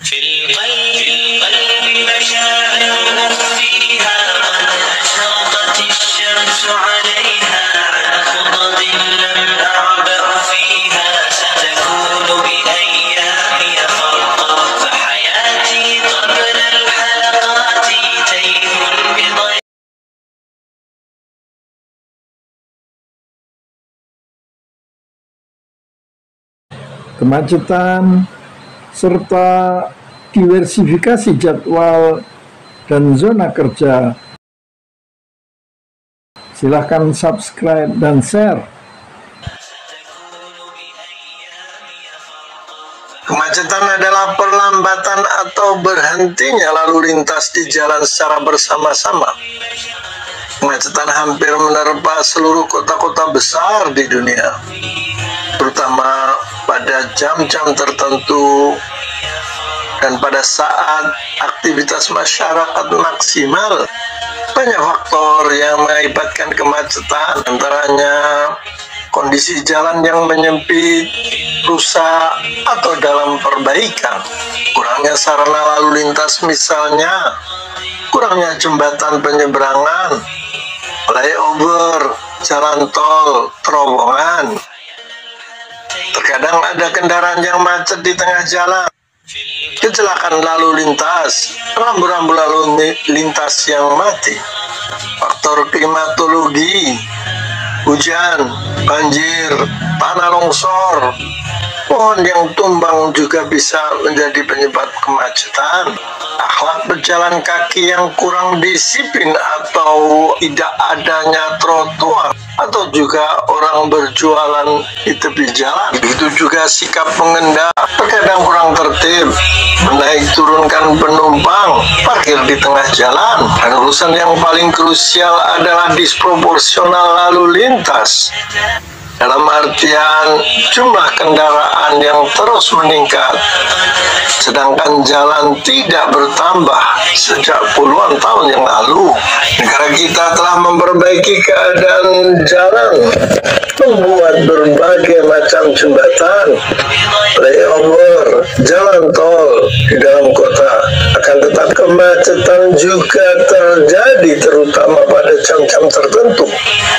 في القلب مشاعر أخفيها قد أشرقت الشمس عليها عن خطط لم أعبأ فيها ستكون بأيامي فرقا فحياتي قبل الحلقات تيه بضياء. Kemacetan serta diversifikasi jadwal dan zona kerja. Silahkan subscribe dan share. Kemacetan adalah perlambatan atau berhentinya lalu lintas di jalan secara bersama-sama. Kemacetan hampir menerpa seluruh kota-kota besar di dunia, terutama pada jam-jam tertentu dan pada saat aktivitas masyarakat maksimal. Banyak faktor yang mengakibatkan kemacetan, antaranya kondisi jalan yang menyempit, rusak, atau dalam perbaikan, kurangnya sarana lalu lintas misalnya, kurangnya jembatan penyeberangan, flyover, jalan tol, terowongan. Terkadang ada kendaraan yang macet di tengah jalan, kecelakaan lalu lintas, rambu-rambu lalu lintas yang mati, faktor klimatologi, hujan, banjir, tanah longsor, pohon yang tumbang juga bisa menjadi penyebab kemacetan. Akhlak berjalan kaki yang kurang disiplin atau tidak adanya trotoar, atau juga orang berjualan di tepi jalan. Begitu juga sikap pengendara, terkadang kurang tertib, menaik turunkan penumpang, parkir di tengah jalan. Dan urusan yang paling krusial adalah disproporsional lalu lintas, dalam artian jumlah kendaraan yang terus meningkat, sedangkan jalan tidak bertambah sejak puluhan tahun yang lalu. Negara kita telah memperbaiki keadaan jalan, membuat berbagai macam jembatan, flyover, jalan tol di dalam kota. Akan tetapi kemacetan juga terjadi terutama pada jam-jam tertentu.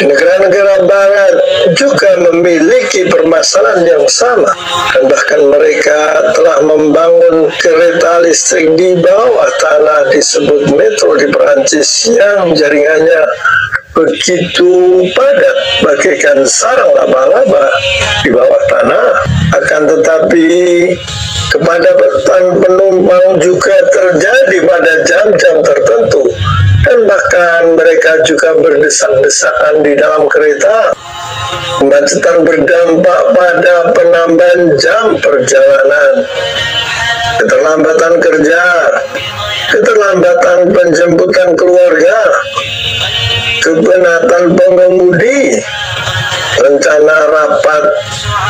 Di negara-negara barat juga memiliki permasalahan yang sama, dan bahkan mereka telah membangun kereta listrik di bawah tanah disebut metro di Perancis yang jaringannya begitu padat bagaikan sarang laba-laba di bawah tanah. Akan tetapi kepadatan penumpang juga terjadi pada jam-jam tertentu, dan bahkan mereka juga berdesak-desakan di dalam kereta. Kemacetan berdampak pada penambahan jam perjalanan, keterlambatan kerja, keterlambatan penjemputan keluarga, kepenatan pengemudi, rencana rapat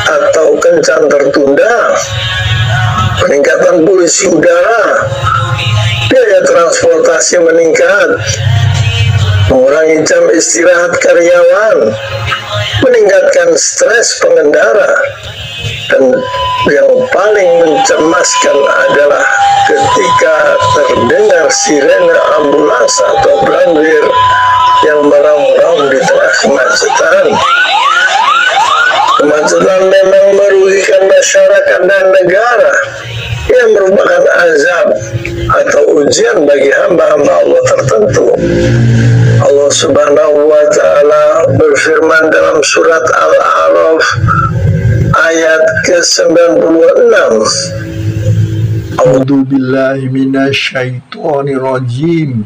atau kencan tertunda, peningkatan polusi udara, biaya transportasi meningkat, mengurangi jam istirahat karyawan, meningkatkan stres pengendara, dan yang paling mencemaskan adalah ketika terdengar sirene ambulans atau brandir yang meraung-raung di tengah kemacetan. Kemacetan memang merugikan masyarakat dan negara, yang merupakan azab atau ujian bagi hamba-hamba Allah tertentu. Allah Subhanahu wa Ta'ala berfirman dalam surat Al-A'raf ayat ke-96. A'udzu billahi minasyaitonir rajim.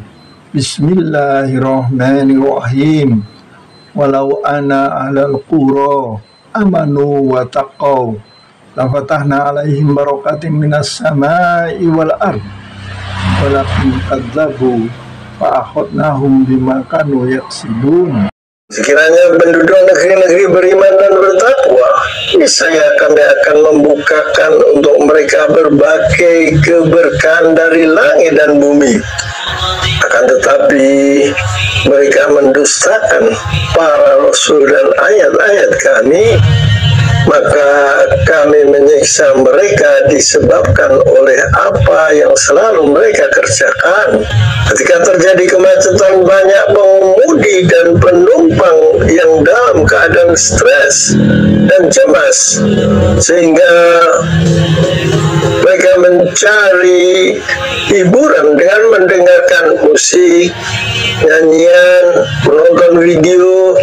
Bismillahirrahmanirrahim. Walau ana ahlal qura amanu wa taqaw lafatahna alaihim barakatim minas samai wal ard walakin kadzabu fa akhadnahum bima kanu yaksibun. Sekiranya penduduk negeri-negeri beriman dan bertakwa, niscaya kami akan membukakan untuk mereka berbagai keberkahan dari langit dan bumi. Akan tetapi mereka mendustakan para rasul dan ayat-ayat kami, maka kami menyiksa mereka disebabkan oleh apa yang selalu mereka kerjakan. Ketika terjadi kemacetan, banyak pengemudi dan penumpang yang dalam keadaan stres dan cemas, sehingga mereka mencari hiburan dengan mendengarkan musik, nyanyian, menonton video.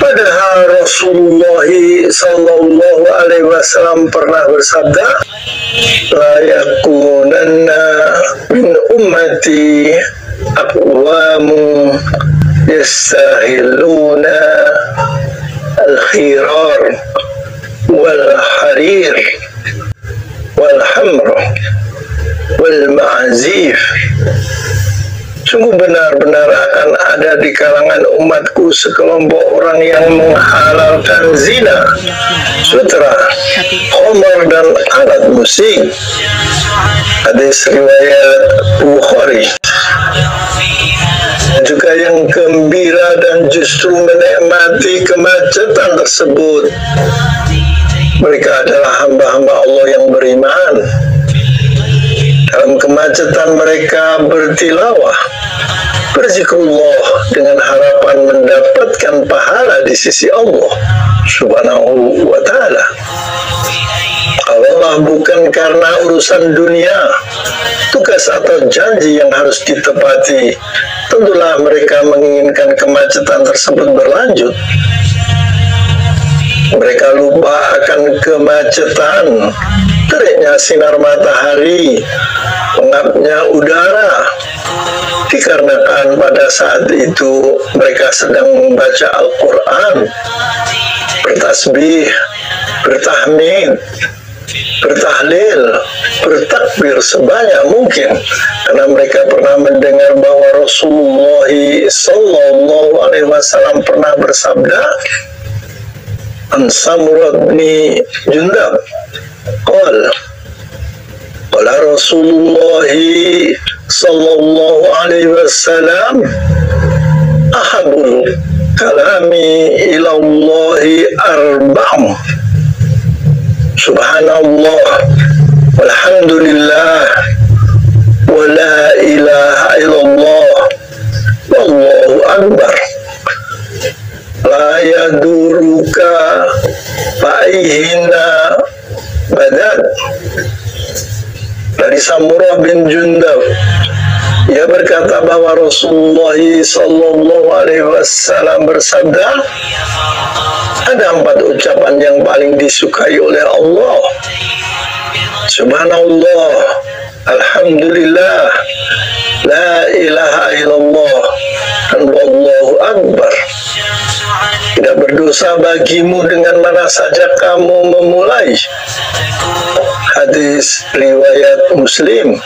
Padahal Rasulullah Sallallahu Alaihi Wasallam pernah bersabda, la yakunanna min ummati aqwamu yastahiluna al-khirar wal harir wal hamr wal ma'azif. Sungguh benar-benar akan ada di kalangan umatku sekelompok orang yang menghalalkan zina, sutra, khamar, dan alat musik. Hadis riwayat Bukhari. Juga yang gembira dan justru menikmati kemacetan tersebut, mereka adalah hamba-hamba Allah yang beriman. Dalam kemacetan mereka bertilawah, berzikrullah dengan harapan mendapatkan pahala di sisi Allah Subhanahu wa ta'ala. Allah bukan karena urusan dunia, tugas atau janji yang harus ditepati, tentulah mereka menginginkan kemacetan tersebut berlanjut. Mereka lupa akan kemacetan, teriknya sinar matahari, pengapnya udara, dikarenakan pada saat itu mereka sedang membaca Al-Quran, bertasbih, bertahmid, bertahlil, bertakbir sebanyak mungkin, karena mereka pernah mendengar bahwa Rasulullah Sallallahu Alaihi Wasallam pernah bersabda, an Samurah bin Jundab qala Rasulullah Sallallahu Alaihi Wasallam ahabul kalami ilallahi arba'um subhanallah walhamdulillah wa la ilaha illallah wallahu akbar la yaduruka faihina badat. Dari Samurah bin Jundab, ia berkata bahwa Rasulullah Sallallahu Alaihi Wasallam bersabda, ada 4 ucapan yang paling disukai oleh Allah: Subhanallah, Alhamdulillah, La ilaha illallah, dan Wallahu Akbar. Tidak berdosa bagimu dengan mana saja kamu memulai. Hadis riwayat Muslim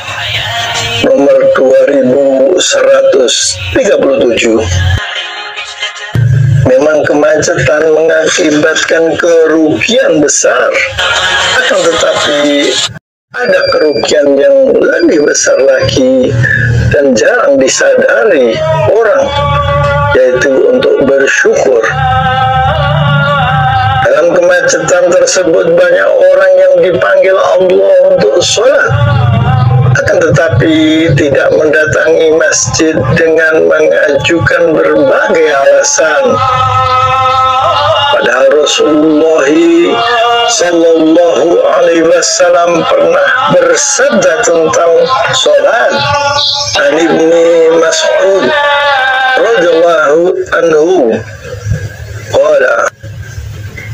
nomor 2137. Memang kemacetan mengakibatkan kerugian besar, akan tetapi ada kerugian yang lebih besar lagi dan jarang disadari orang, yaitu untuk bersyukur. Dalam kemacetan tersebut banyak orang yang dipanggil Allah untuk sholat, akan tetapi tidak mendatangi masjid dengan mengajukan berbagai alasan. Padahal Rasulullah Sallallahu Alaihi Wasallam pernah bersabda tentang sholat. An Ibni Mas'ud radhiyallahu anhu qala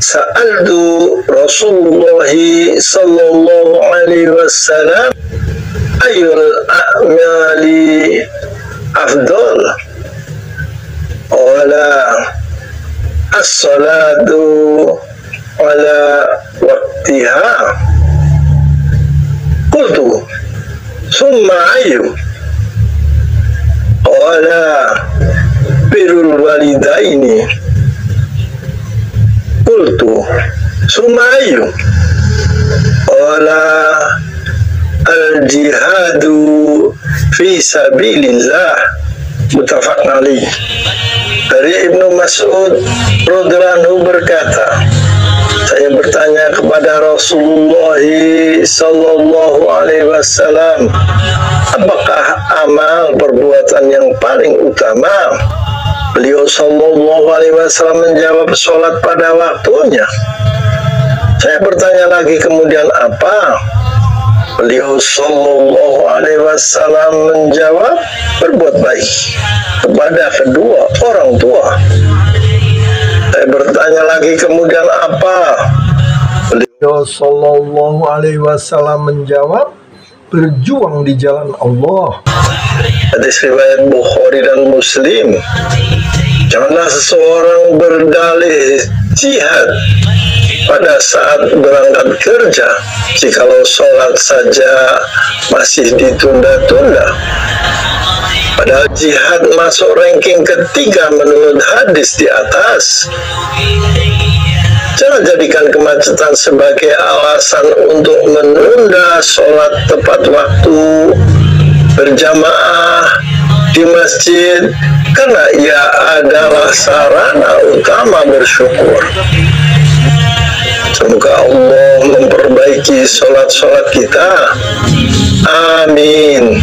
sa'altu Rasulullah Sallallahu Alaihi Wasallam ayyul a'mali afdal qala as-salatu ala waqtiha. Qultu summa ayyu qala birrul walidaini. Qultu summa ayyu qala al-jihadu fi sabilillah. Muttafaqun alaih. Dari Ibnu Mas'ud radhiyallahu anhu berkata, Saya bertanya kepada Rasulullah Sallallahu Alaihi Wasallam, apakah amal perbuatan yang paling utama? Beliau Sallallahu Alaihi Wasallam menjawab, sholat pada waktunya. Saya bertanya lagi, kemudian apa? Beliau Sallallahu Alaihi Wasallam menjawab, berbuat baik kepada kedua orang tua. Saya bertanya lagi, kemudian apa? Beliau Sallallahu Alaihi Wasallam menjawab, berjuang di jalan Allah. Hadis riwayat Bukhari dan Muslim. Janganlah seseorang berdalih jihad pada saat berangkat kerja, jikalau sholat saja masih ditunda-tunda. Padahal jihad masuk ranking ketiga menurut hadis di atas. Jangan jadikan kemacetan sebagai alasan untuk menunda sholat tepat waktu berjamaah di masjid, karena ia adalah sarana utama bersyukur. Semoga Allah memperbaiki sholat-sholat kita. Amin.